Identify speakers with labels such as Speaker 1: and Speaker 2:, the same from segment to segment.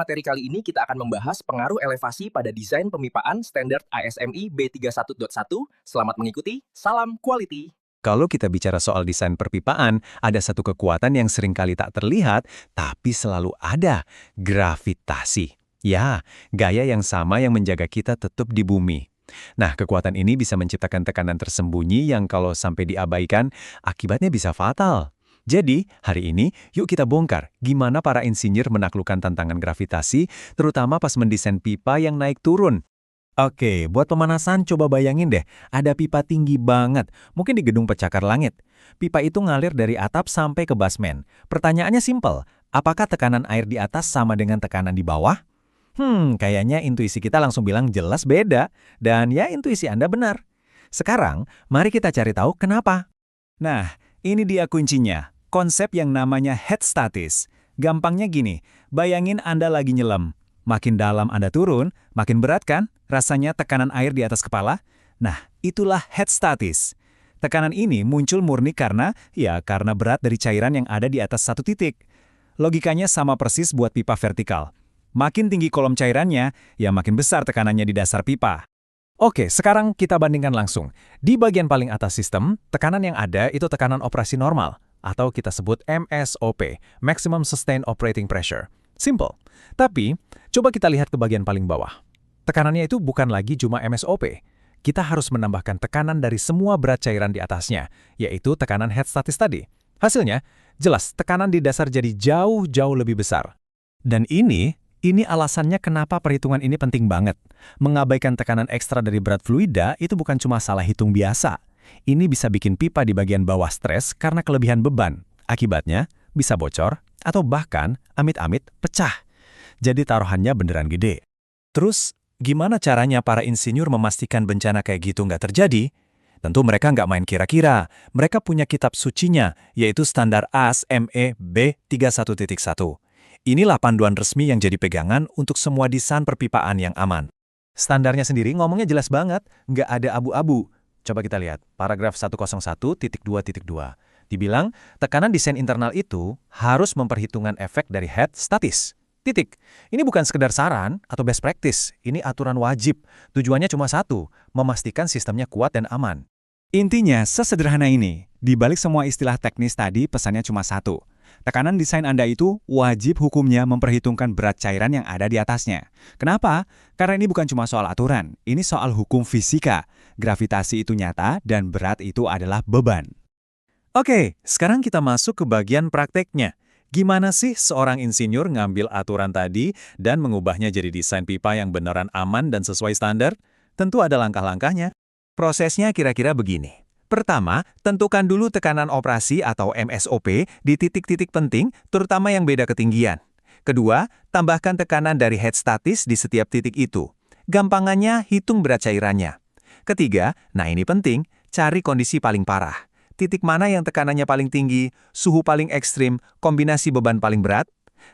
Speaker 1: Materi kali ini kita akan membahas pengaruh elevasi pada desain pemipaan standar ASME B31.1. Selamat mengikuti, salam quality.
Speaker 2: Kalau kita bicara soal desain perpipaan, ada satu kekuatan yang seringkali tak terlihat, tapi selalu ada, gravitasi. Ya, gaya yang sama yang menjaga kita tetap di bumi. Nah, kekuatan ini bisa menciptakan tekanan tersembunyi yang kalau sampai diabaikan, akibatnya bisa fatal. Jadi, hari ini, yuk kita bongkar gimana para insinyur menaklukkan tantangan gravitasi, terutama pas mendesain pipa yang naik turun. Oke, buat pemanasan coba bayangin deh, ada pipa tinggi banget, mungkin di gedung pencakar langit. Pipa itu ngalir dari atap sampai ke basement. Pertanyaannya simpel, apakah tekanan air di atas sama dengan tekanan di bawah? Kayaknya intuisi kita langsung bilang jelas beda, dan ya intuisi Anda benar. Sekarang, mari kita cari tahu kenapa. Nah, ini dia kuncinya, konsep yang namanya head statis. Gampangnya gini, bayangin Anda lagi nyelam. Makin dalam Anda turun, makin berat kan rasanya tekanan air di atas kepala? Nah, itulah head statis. Tekanan ini muncul murni karena berat dari cairan yang ada di atas satu titik. Logikanya sama persis buat pipa vertikal. Makin tinggi kolom cairannya, ya makin besar tekanannya di dasar pipa. Oke, sekarang kita bandingkan langsung. Di bagian paling atas sistem, tekanan yang ada itu tekanan operasi normal, atau kita sebut MSOP, Maximum Sustained Operating Pressure. Simple. Tapi, coba kita lihat ke bagian paling bawah. Tekanannya itu bukan lagi cuma MSOP. Kita harus menambahkan tekanan dari semua berat cairan di atasnya, yaitu tekanan head statis tadi. Hasilnya, jelas tekanan di dasar jadi jauh-jauh lebih besar. Dan ini alasannya kenapa perhitungan ini penting banget. Mengabaikan tekanan ekstra dari berat fluida itu bukan cuma salah hitung biasa. Ini bisa bikin pipa di bagian bawah stres karena kelebihan beban. Akibatnya, bisa bocor, atau bahkan, amit-amit, pecah. Jadi taruhannya beneran gede. Terus, gimana caranya para insinyur memastikan bencana kayak gitu nggak terjadi? Tentu mereka nggak main kira-kira. Mereka punya kitab sucinya, yaitu standar ASME B31.1. Inilah panduan resmi yang jadi pegangan untuk semua desain perpipaan yang aman. Standarnya sendiri ngomongnya jelas banget, nggak ada abu-abu. Coba kita lihat, paragraf 101.2.2. Dibilang, tekanan desain internal itu harus memperhitungkan efek dari head statis. Titik. Ini bukan sekedar saran atau best practice, ini aturan wajib. Tujuannya cuma satu, memastikan sistemnya kuat dan aman. Intinya, sesederhana ini. Di balik semua istilah teknis tadi, pesannya cuma satu. Tekanan desain Anda itu wajib hukumnya memperhitungkan berat cairan yang ada di atasnya. Kenapa? Karena ini bukan cuma soal aturan, ini soal hukum fisika. Gravitasi itu nyata dan berat itu adalah beban. Oke, sekarang kita masuk ke bagian prakteknya. Gimana sih seorang insinyur ngambil aturan tadi dan mengubahnya jadi desain pipa yang beneran aman dan sesuai standar? Tentu ada langkah-langkahnya. Prosesnya kira-kira begini. Pertama, tentukan dulu tekanan operasi atau MSOP di titik-titik penting, terutama yang beda ketinggian. Kedua, tambahkan tekanan dari head statis di setiap titik itu. Gampangannya, hitung berat cairannya. Ketiga, nah ini penting, cari kondisi paling parah. Titik mana yang tekanannya paling tinggi, suhu paling ekstrim, kombinasi beban paling berat.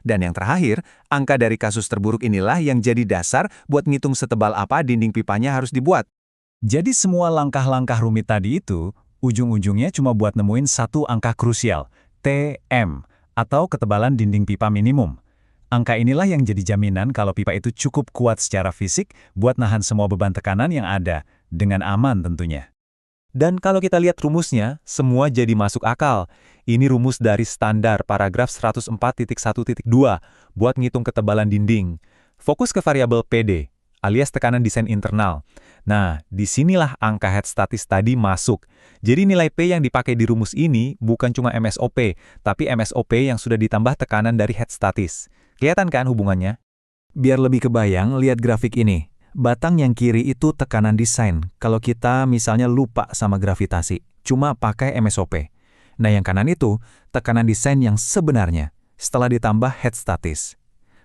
Speaker 2: Dan yang terakhir, angka dari kasus terburuk inilah yang jadi dasar buat ngitung setebal apa dinding pipanya harus dibuat. Jadi semua langkah-langkah rumit tadi itu, ujung-ujungnya cuma buat nemuin satu angka krusial, TM, atau ketebalan dinding pipa minimum. Angka inilah yang jadi jaminan kalau pipa itu cukup kuat secara fisik buat nahan semua beban tekanan yang ada, dengan aman tentunya. Dan kalau kita lihat rumusnya, semua jadi masuk akal. Ini rumus dari standar paragraf 104.1.2 buat ngitung ketebalan dinding. Fokus ke variabel PD, alias tekanan desain internal. Nah, disinilah angka head statis tadi masuk. Jadi nilai P yang dipakai di rumus ini bukan cuma MSOP, tapi MSOP yang sudah ditambah tekanan dari head statis. Kelihatan kan hubungannya? Biar lebih kebayang, lihat grafik ini. Batang yang kiri itu tekanan desain, kalau kita misalnya lupa sama gravitasi, cuma pakai MSOP. Nah yang kanan itu, tekanan desain yang sebenarnya, setelah ditambah head statis.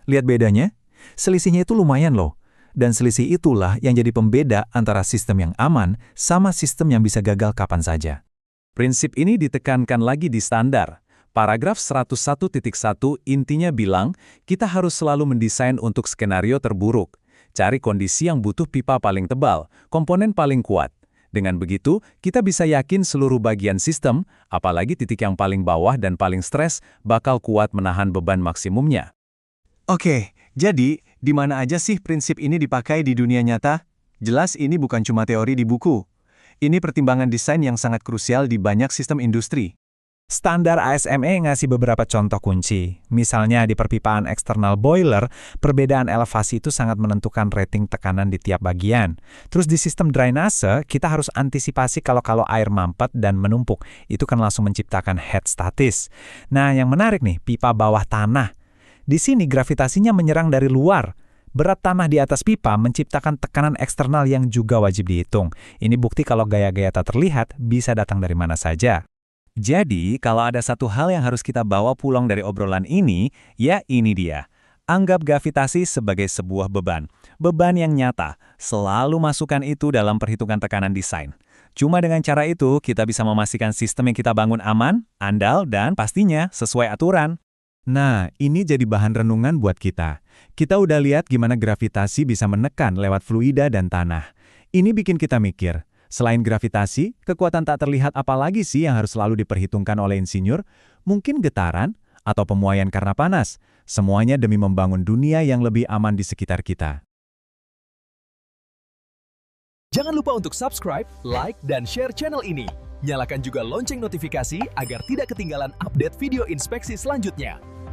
Speaker 2: Lihat bedanya? Selisihnya itu lumayan loh. Dan selisih itulah yang jadi pembeda antara sistem yang aman sama sistem yang bisa gagal kapan saja. Prinsip ini ditekankan lagi di standar. Paragraf 101.1 intinya bilang, kita harus selalu mendesain untuk skenario terburuk. Cari kondisi yang butuh pipa paling tebal, komponen paling kuat. Dengan begitu, kita bisa yakin seluruh bagian sistem, apalagi titik yang paling bawah dan paling stres, bakal kuat menahan beban maksimumnya. Oke, Jadi, di mana aja sih prinsip ini dipakai di dunia nyata? Jelas ini bukan cuma teori di buku. Ini pertimbangan desain yang sangat krusial di banyak sistem industri.
Speaker 3: Standar ASME ngasih beberapa contoh kunci. Misalnya di perpipaan eksternal boiler, perbedaan elevasi itu sangat menentukan rating tekanan di tiap bagian. Terus di sistem drainase, kita harus antisipasi kalau air mampet dan menumpuk. Itu kan langsung menciptakan head statis. Nah, yang menarik nih, pipa bawah tanah. Di sini gravitasinya menyerang dari luar. Berat tanah di atas pipa menciptakan tekanan eksternal yang juga wajib dihitung. Ini bukti kalau gaya-gaya tak terlihat bisa datang dari mana saja.
Speaker 2: Jadi, kalau ada satu hal yang harus kita bawa pulang dari obrolan ini, ya ini dia. Anggap gravitasi sebagai sebuah beban. Beban yang nyata. Selalu masukkan itu dalam perhitungan tekanan desain. Cuma dengan cara itu, kita bisa memastikan sistem yang kita bangun aman, andal, dan pastinya sesuai aturan. Nah, ini jadi bahan renungan buat kita. Kita udah lihat gimana gravitasi bisa menekan lewat fluida dan tanah. Ini bikin kita mikir. Selain gravitasi, kekuatan tak terlihat apa lagi sih yang harus selalu diperhitungkan oleh insinyur? Mungkin getaran atau pemuaian karena panas. Semuanya demi membangun dunia yang lebih aman di sekitar kita.
Speaker 1: Jangan lupa untuk subscribe, like, dan share channel ini. Nyalakan juga lonceng notifikasi agar tidak ketinggalan update video inspeksi selanjutnya.